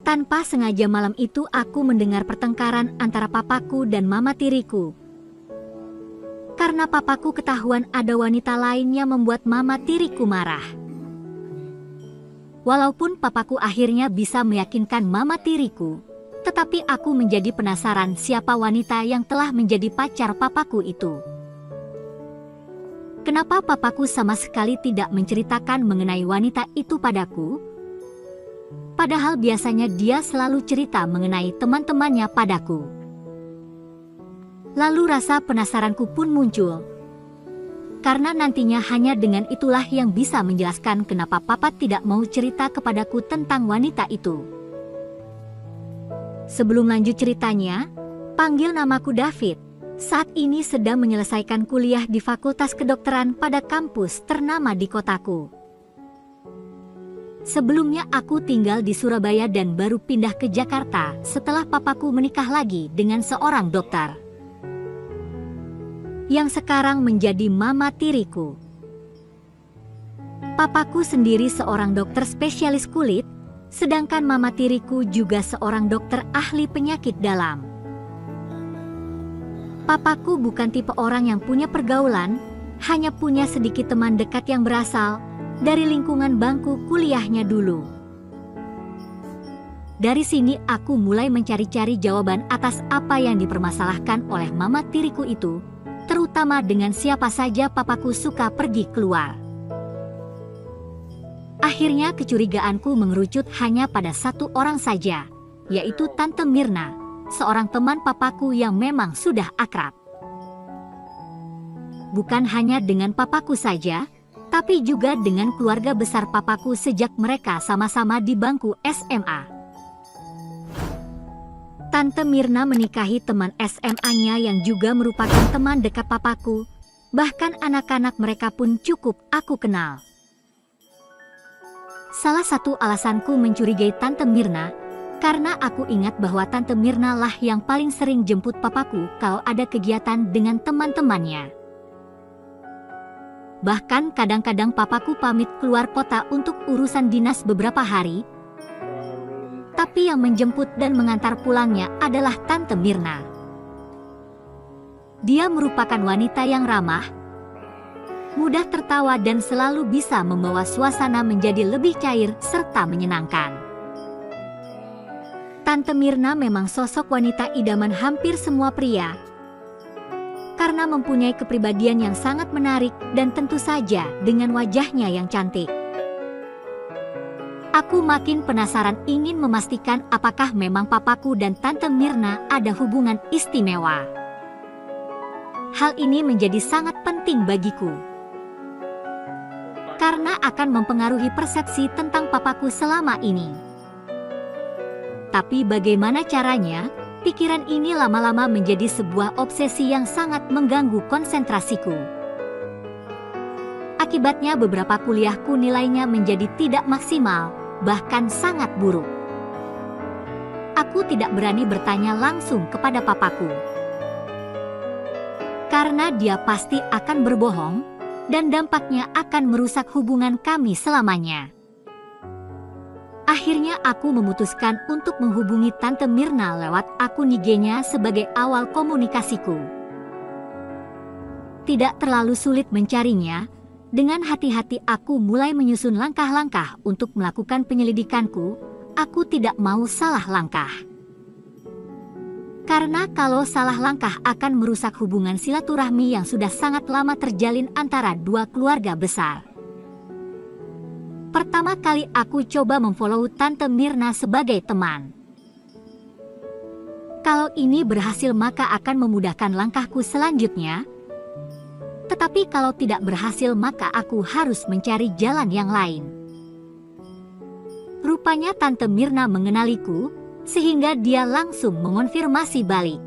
Tanpa sengaja malam itu aku mendengar pertengkaran antara papaku dan mama tiriku. Karena papaku ketahuan ada wanita lainnya membuat mama tiriku marah. Walaupun papaku akhirnya bisa meyakinkan mama tiriku, tetapi aku menjadi penasaran siapa wanita yang telah menjadi pacar papaku itu. Kenapa papaku sama sekali tidak menceritakan mengenai wanita itu padaku? Padahal biasanya dia selalu cerita mengenai teman-temannya padaku. Lalu rasa penasaranku pun muncul. Karena nantinya hanya dengan itulah yang bisa menjelaskan kenapa papa tidak mau cerita kepadaku tentang wanita itu. Sebelum lanjut ceritanya, panggil namaku David. Saat ini sedang menyelesaikan kuliah di Fakultas Kedokteran pada kampus ternama di kotaku. Sebelumnya aku tinggal di Surabaya dan baru pindah ke Jakarta setelah papaku menikah lagi dengan seorang dokter, yang sekarang menjadi mama tiriku. Papaku sendiri seorang dokter spesialis kulit, sedangkan mama tiriku juga seorang dokter ahli penyakit dalam. Papaku bukan tipe orang yang punya pergaulan, hanya punya sedikit teman dekat yang berasal dari lingkungan bangku kuliahnya dulu. Dari sini aku mulai mencari-cari jawaban atas apa yang dipermasalahkan oleh mama tiriku itu, terutama dengan siapa saja papaku suka pergi keluar. Akhirnya kecurigaanku mengerucut hanya pada satu orang saja, yaitu Tante Mirna, seorang teman papaku yang memang sudah akrab. Bukan hanya dengan papaku saja, tapi juga dengan keluarga besar papaku sejak mereka sama-sama di bangku SMA. Tante Mirna menikahi teman SMA-nya yang juga merupakan teman dekat papaku, bahkan anak-anak mereka pun cukup aku kenal. Salah satu alasanku mencurigai Tante Mirna, karena aku ingat bahwa Tante Mirna lah yang paling sering jemput papaku kalau ada kegiatan dengan teman-temannya. Bahkan kadang-kadang papaku pamit keluar kota untuk urusan dinas beberapa hari, tapi yang menjemput dan mengantar pulangnya adalah Tante Mirna. Dia merupakan wanita yang ramah, mudah tertawa dan selalu bisa membawa suasana menjadi lebih cair serta menyenangkan. Tante Mirna memang sosok wanita idaman hampir semua pria, karena mempunyai kepribadian yang sangat menarik dan tentu saja dengan wajahnya yang cantik. Aku makin penasaran ingin memastikan apakah memang papaku dan Tante Mirna ada hubungan istimewa. Hal ini menjadi sangat penting bagiku, karena akan mempengaruhi persepsi tentang papaku selama ini. Tapi bagaimana caranya? Pikiran ini lama-lama menjadi sebuah obsesi yang sangat mengganggu konsentrasiku. Akibatnya beberapa kuliahku nilainya menjadi tidak maksimal, bahkan sangat buruk. Aku tidak berani bertanya langsung kepada papaku, karena dia pasti akan berbohong, dan dampaknya akan merusak hubungan kami selamanya. Akhirnya aku memutuskan untuk menghubungi Tante Mirna lewat akun IG-nya sebagai awal komunikasiku. Tidak terlalu sulit mencarinya, dengan hati-hati aku mulai menyusun langkah-langkah untuk melakukan penyelidikanku. Aku tidak mau salah langkah. Karena kalau salah langkah akan merusak hubungan silaturahmi yang sudah sangat lama terjalin antara dua keluarga besar. Pertama kali aku coba memfollow Tante Mirna sebagai teman. Kalau ini berhasil maka akan memudahkan langkahku selanjutnya. Tetapi kalau tidak berhasil maka aku harus mencari jalan yang lain. Rupanya Tante Mirna mengenaliku, sehingga dia langsung mengonfirmasi balik.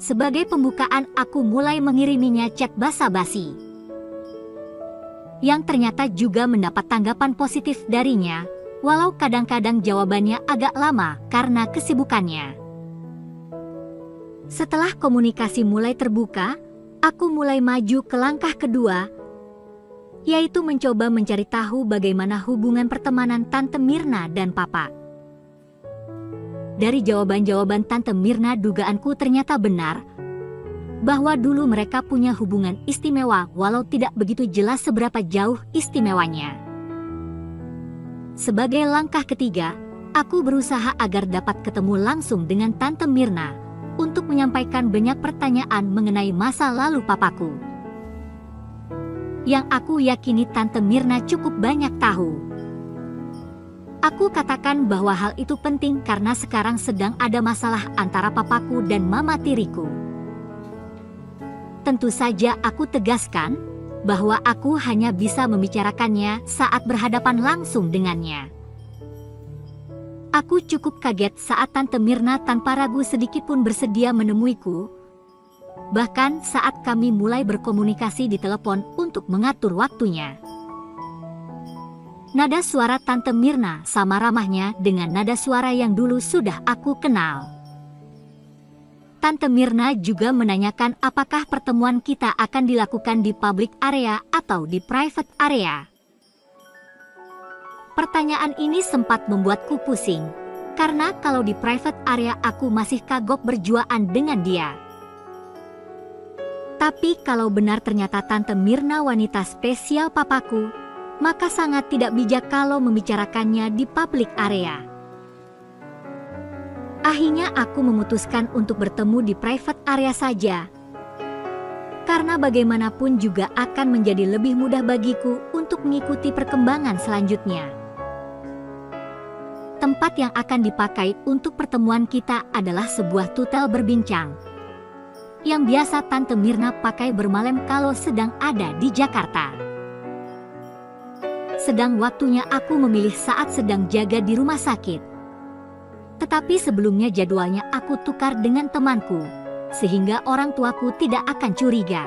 Sebagai pembukaan aku mulai mengiriminya chat basa-basi, yang ternyata juga mendapat tanggapan positif darinya, walau kadang-kadang jawabannya agak lama karena kesibukannya. Setelah komunikasi mulai terbuka, aku mulai maju ke langkah kedua, yaitu mencoba mencari tahu bagaimana hubungan pertemanan Tante Mirna dan Papa. Dari jawaban-jawaban Tante Mirna, dugaanku ternyata benar, bahwa dulu mereka punya hubungan istimewa walau tidak begitu jelas seberapa jauh istimewanya. Sebagai langkah ketiga, aku berusaha agar dapat ketemu langsung dengan Tante Mirna untuk menyampaikan banyak pertanyaan mengenai masa lalu papaku, yang aku yakini Tante Mirna cukup banyak tahu. Aku katakan bahwa hal itu penting karena sekarang sedang ada masalah antara papaku dan mama tiriku. Tentu saja aku tegaskan bahwa aku hanya bisa membicarakannya saat berhadapan langsung dengannya. Aku cukup kaget saat Tante Mirna tanpa ragu sedikit pun bersedia menemuiku. Bahkan saat kami mulai berkomunikasi di telepon untuk mengatur waktunya. Nada suara Tante Mirna sama ramahnya dengan nada suara yang dulu sudah aku kenal. Tante Mirna juga menanyakan apakah pertemuan kita akan dilakukan di public area atau di private area. Pertanyaan ini sempat membuatku pusing, karena kalau di private area aku masih kagok berjuaan dengan dia. Tapi kalau benar ternyata Tante Mirna wanita spesial papaku, maka sangat tidak bijak kalau membicarakannya di public area. Akhirnya aku memutuskan untuk bertemu di private area saja, karena bagaimanapun juga akan menjadi lebih mudah bagiku untuk mengikuti perkembangan selanjutnya. Tempat yang akan dipakai untuk pertemuan kita adalah sebuah tutel berbincang, yang biasa Tante Mirna pakai bermalam kalau sedang ada di Jakarta. Sedang waktunya aku memilih saat sedang jaga di rumah sakit. Tetapi sebelumnya jadwalnya aku tukar dengan temanku, sehingga orang tuaku tidak akan curiga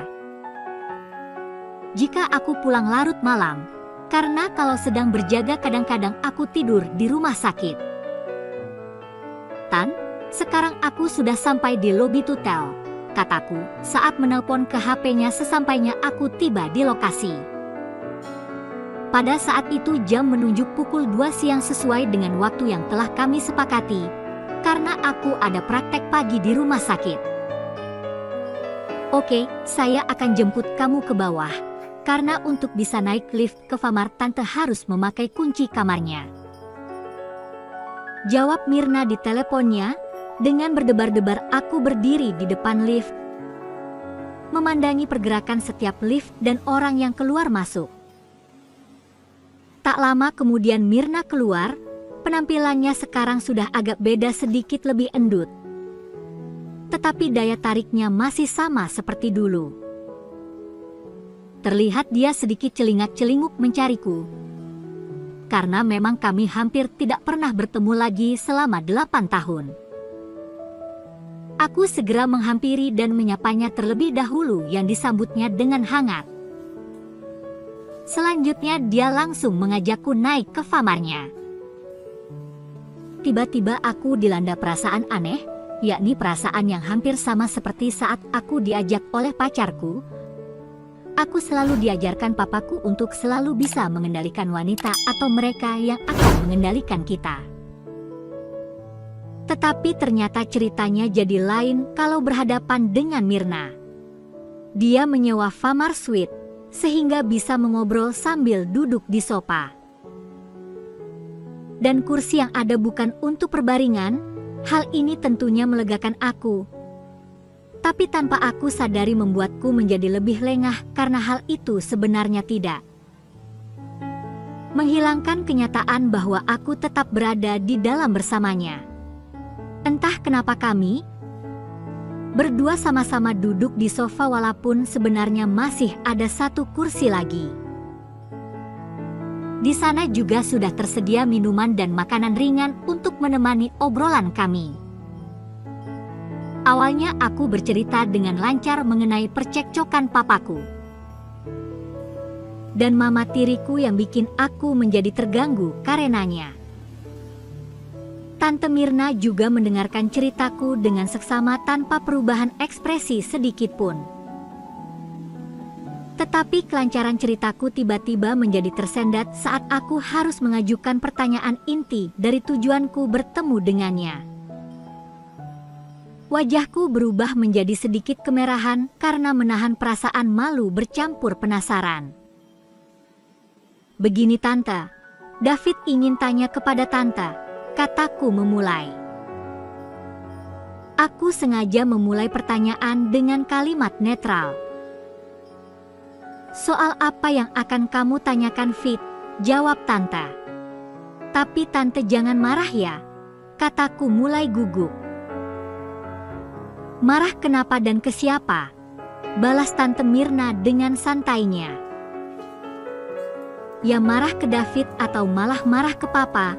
jika aku pulang larut malam, karena kalau sedang berjaga kadang-kadang aku tidur di rumah sakit. Tan, sekarang aku sudah sampai di lobi tutel, kataku saat menelpon ke HP-nya sesampainya aku tiba di lokasi. Pada saat itu jam menunjuk pukul 2 siang sesuai dengan waktu yang telah kami sepakati, karena aku ada praktek pagi di rumah sakit. Oke, saya akan jemput kamu ke bawah, karena untuk bisa naik lift ke kamar Tante harus memakai kunci kamarnya. Jawab Mirna di teleponnya, dengan berdebar-debar aku berdiri di depan lift, memandangi pergerakan setiap lift dan orang yang keluar masuk. Tak lama kemudian Mirna keluar, penampilannya sekarang sudah agak beda sedikit lebih endut. Tetapi daya tariknya masih sama seperti dulu. Terlihat dia sedikit celingak-celinguk mencariku. Karena memang kami hampir tidak pernah bertemu lagi selama 8 tahun. Aku segera menghampiri dan menyapanya terlebih dahulu yang disambutnya dengan hangat. Selanjutnya dia langsung mengajakku naik ke kamarnya. Tiba-tiba aku dilanda perasaan aneh, yakni perasaan yang hampir sama seperti saat aku diajak oleh pacarku. Aku selalu diajarkan papaku untuk selalu bisa mengendalikan wanita atau mereka yang akan mengendalikan kita. Tetapi ternyata ceritanya jadi lain kalau berhadapan dengan Mirna. Dia menyewa kamar suite, sehingga bisa mengobrol sambil duduk di sofa. Dan kursi yang ada bukan untuk perbaringan, hal ini tentunya melegakan aku. Tapi tanpa aku sadari membuatku menjadi lebih lengah karena hal itu sebenarnya tidak menghilangkan kenyataan bahwa aku tetap berada di dalam bersamanya. Entah kenapa kami berdua sama-sama duduk di sofa walaupun sebenarnya masih ada satu kursi lagi. Di sana juga sudah tersedia minuman dan makanan ringan untuk menemani obrolan kami. Awalnya aku bercerita dengan lancar mengenai percekcokan papaku dan mama tiriku yang bikin aku menjadi terganggu karenanya. Tante Mirna juga mendengarkan ceritaku dengan seksama tanpa perubahan ekspresi sedikit pun. Tetapi kelancaran ceritaku tiba-tiba menjadi tersendat saat aku harus mengajukan pertanyaan inti dari tujuanku bertemu dengannya. Wajahku berubah menjadi sedikit kemerahan karena menahan perasaan malu bercampur penasaran. "Begini Tante, David ingin tanya kepada Tante," kataku memulai. Aku sengaja memulai pertanyaan dengan kalimat netral. "Soal apa yang akan kamu tanyakan, Fit?" jawab Tante. "Tapi Tante jangan marah ya," kataku mulai gugup. "Marah kenapa dan ke siapa?" balas Tante Mirna dengan santainya. "Ya marah ke David atau malah marah ke Papa,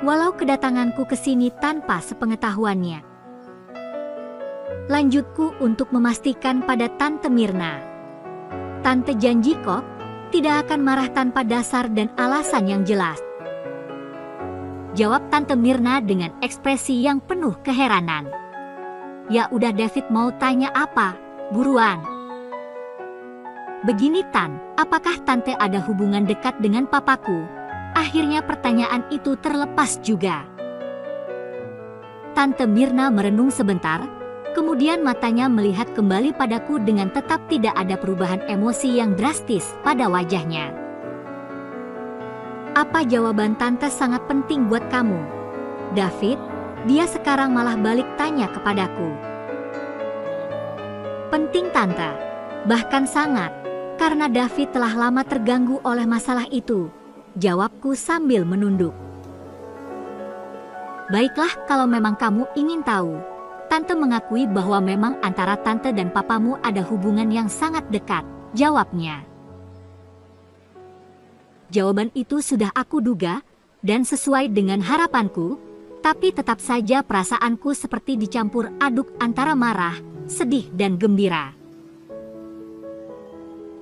walau kedatanganku ke sini tanpa sepengetahuannya." Lanjutku untuk memastikan pada Tante Mirna. "Tante janji kok, tidak akan marah tanpa dasar dan alasan yang jelas," jawab Tante Mirna dengan ekspresi yang penuh keheranan. "Ya udah David mau tanya apa? Buruan." "Begini Tan, apakah Tante ada hubungan dekat dengan papaku?" Akhirnya pertanyaan itu terlepas juga. Tante Mirna merenung sebentar, kemudian matanya melihat kembali padaku dengan tetap tidak ada perubahan emosi yang drastis pada wajahnya. "Apa jawaban Tante sangat penting buat kamu, David?" Dia sekarang malah balik tanya kepadaku. "Penting Tante, bahkan sangat, karena David telah lama terganggu oleh masalah itu," jawabku sambil menunduk. "Baiklah kalau memang kamu ingin tahu." Tante mengakui bahwa memang antara Tante dan papamu ada hubungan yang sangat dekat, jawabnya. Jawaban itu sudah aku duga, dan sesuai dengan harapanku, tapi tetap saja perasaanku seperti dicampur aduk antara marah, sedih dan gembira.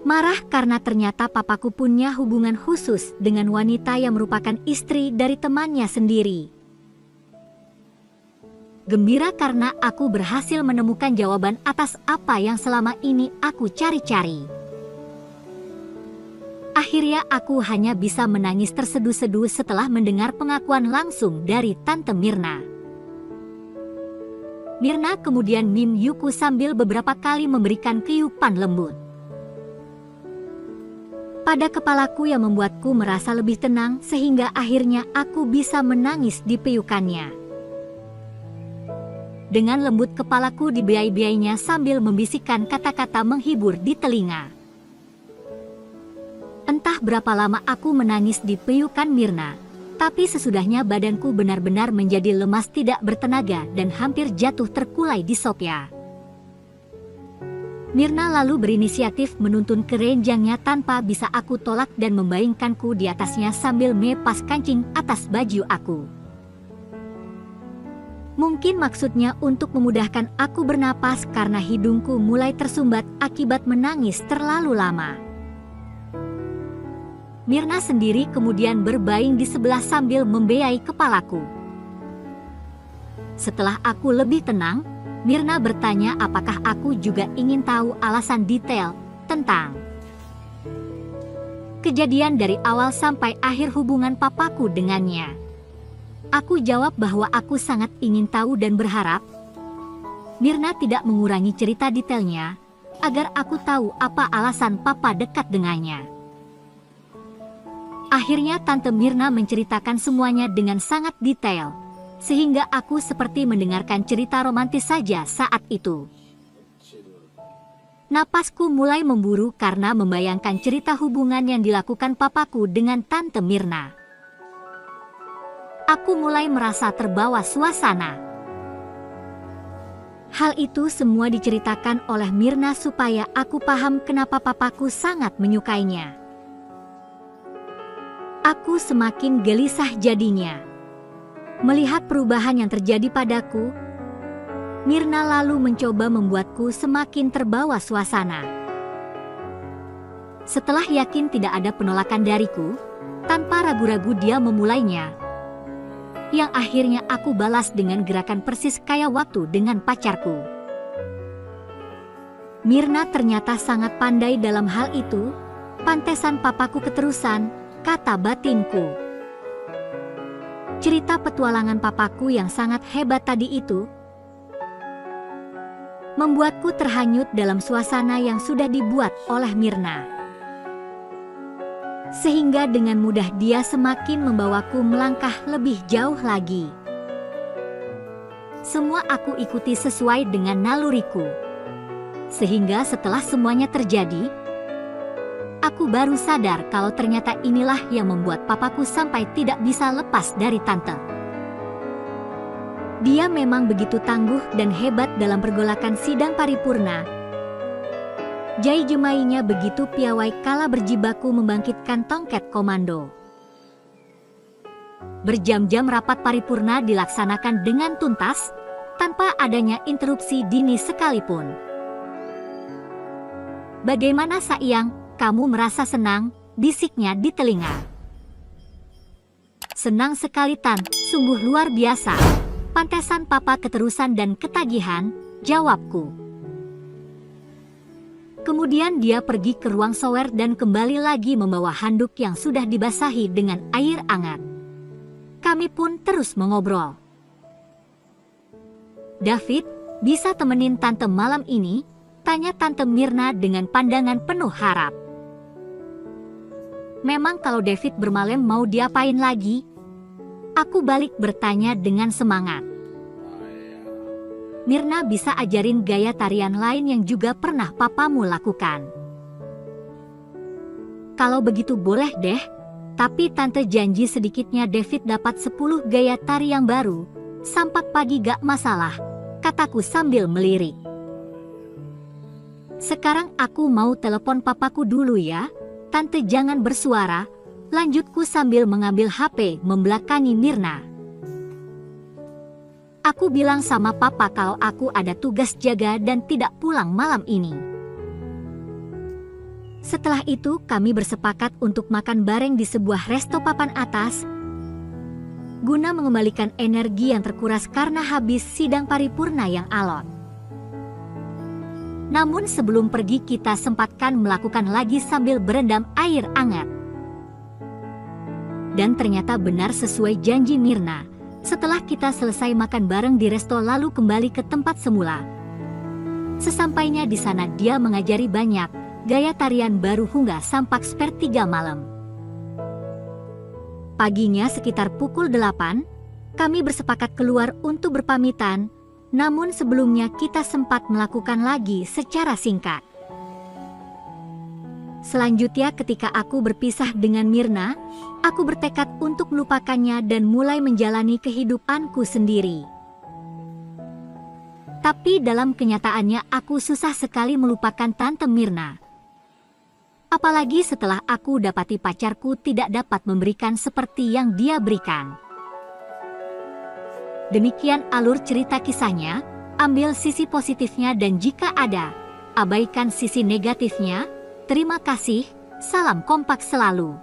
Marah karena ternyata papaku punya hubungan khusus dengan wanita yang merupakan istri dari temannya sendiri. Gembira karena aku berhasil menemukan jawaban atas apa yang selama ini aku cari-cari. Akhirnya aku hanya bisa menangis terseduh-seduh setelah mendengar pengakuan langsung dari Tante Mirna. Mirna kemudian meniupku sambil beberapa kali memberikan tiupan lembut pada kepalaku yang membuatku merasa lebih tenang sehingga akhirnya aku bisa menangis di piukannya. Dengan lembut kepalaku dibiai-biainya sambil membisikkan kata-kata menghibur di telinga. Entah berapa lama aku menangis di piukan Mirna, tapi sesudahnya badanku benar-benar menjadi lemas tidak bertenaga dan hampir jatuh terkulai di sofa. Mirna lalu berinisiatif menuntun keranjangnya tanpa bisa aku tolak dan membayangkanku di atasnya sambil melepas kancing atas baju aku. Mungkin maksudnya untuk memudahkan aku bernapas karena hidungku mulai tersumbat akibat menangis terlalu lama. Mirna sendiri kemudian berbaring di sebelah sambil membiayai kepalaku. Setelah aku lebih tenang, Mirna bertanya apakah aku juga ingin tahu alasan detail tentang kejadian dari awal sampai akhir hubungan papaku dengannya. Aku jawab bahwa aku sangat ingin tahu dan berharap Mirna tidak mengurangi cerita detailnya agar aku tahu apa alasan papa dekat dengannya. Akhirnya Tante Mirna menceritakan semuanya dengan sangat detail, sehingga aku seperti mendengarkan cerita romantis saja saat itu. Napasku mulai memburu karena membayangkan cerita hubungan yang dilakukan papaku dengan Tante Mirna. Aku mulai merasa terbawa suasana. Hal itu semua diceritakan oleh Mirna supaya aku paham kenapa papaku sangat menyukainya. Aku semakin gelisah jadinya. Melihat perubahan yang terjadi padaku, Mirna lalu mencoba membuatku semakin terbawa suasana. Setelah yakin tidak ada penolakan dariku, tanpa ragu-ragu dia memulainya. Yang akhirnya aku balas dengan gerakan persis kayak waktu dengan pacarku. Mirna ternyata sangat pandai dalam hal itu, pantesan papaku keterusan, kata batinku. Cerita petualangan papaku yang sangat hebat tadi itu membuatku terhanyut dalam suasana yang sudah dibuat oleh Mirna. Sehingga dengan mudah dia semakin membawaku melangkah lebih jauh lagi. Semua aku ikuti sesuai dengan naluriku. Sehingga setelah semuanya terjadi, aku baru sadar kalau ternyata inilah yang membuat papaku sampai tidak bisa lepas dari tante. Dia memang begitu tangguh dan hebat dalam pergolakan sidang paripurna. Jai jemainya begitu piawai kala berjibaku membangkitkan tongket komando. Berjam-jam rapat paripurna dilaksanakan dengan tuntas, tanpa adanya interupsi dini sekalipun. "Bagaimana Saiyang, kamu merasa senang?" bisiknya di telinga. "Senang sekali Tan, sungguh luar biasa. Pantesan papa keterusan dan ketagihan," jawabku. Kemudian dia pergi ke ruang shower dan kembali lagi membawa handuk yang sudah dibasahi dengan air hangat. Kami pun terus mengobrol. "David, bisa temenin tante malam ini?" tanya Tante Mirna dengan pandangan penuh harap. Memang kalau David bermalam mau diapain lagi? Aku balik bertanya dengan semangat. "Mirna bisa ajarin gaya tarian lain yang juga pernah papamu lakukan." "Kalau begitu boleh deh, tapi tante janji sedikitnya David dapat 10 gaya tari yang baru, sampai pagi gak masalah," kataku sambil melirik. "Sekarang aku mau telepon papaku dulu ya, tante jangan bersuara," lanjutku sambil mengambil HP membelakangi Mirna. "Aku bilang sama papa kalau aku ada tugas jaga dan tidak pulang malam ini." Setelah itu kami bersepakat untuk makan bareng di sebuah resto papan atas, guna mengembalikan energi yang terkuras karena habis sidang paripurna yang alot. Namun sebelum pergi kita sempatkan melakukan lagi sambil berendam air hangat. Dan ternyata benar sesuai janji Mirna, setelah kita selesai makan bareng di resto lalu kembali ke tempat semula. Sesampainya di sana dia mengajari banyak gaya tarian baru hingga sampai sepertiga malam. Paginya sekitar pukul 8, kami bersepakat keluar untuk berpamitan, namun sebelumnya kita sempat melakukan lagi secara singkat. Selanjutnya ketika aku berpisah dengan Mirna, aku bertekad untuk melupakannya dan mulai menjalani kehidupanku sendiri. Tapi dalam kenyataannya aku susah sekali melupakan Tante Mirna. Apalagi setelah aku dapati pacarku tidak dapat memberikan seperti yang dia berikan. Demikian alur cerita kisahnya, ambil sisi positifnya dan jika ada, abaikan sisi negatifnya. Terima kasih, salam kompak selalu.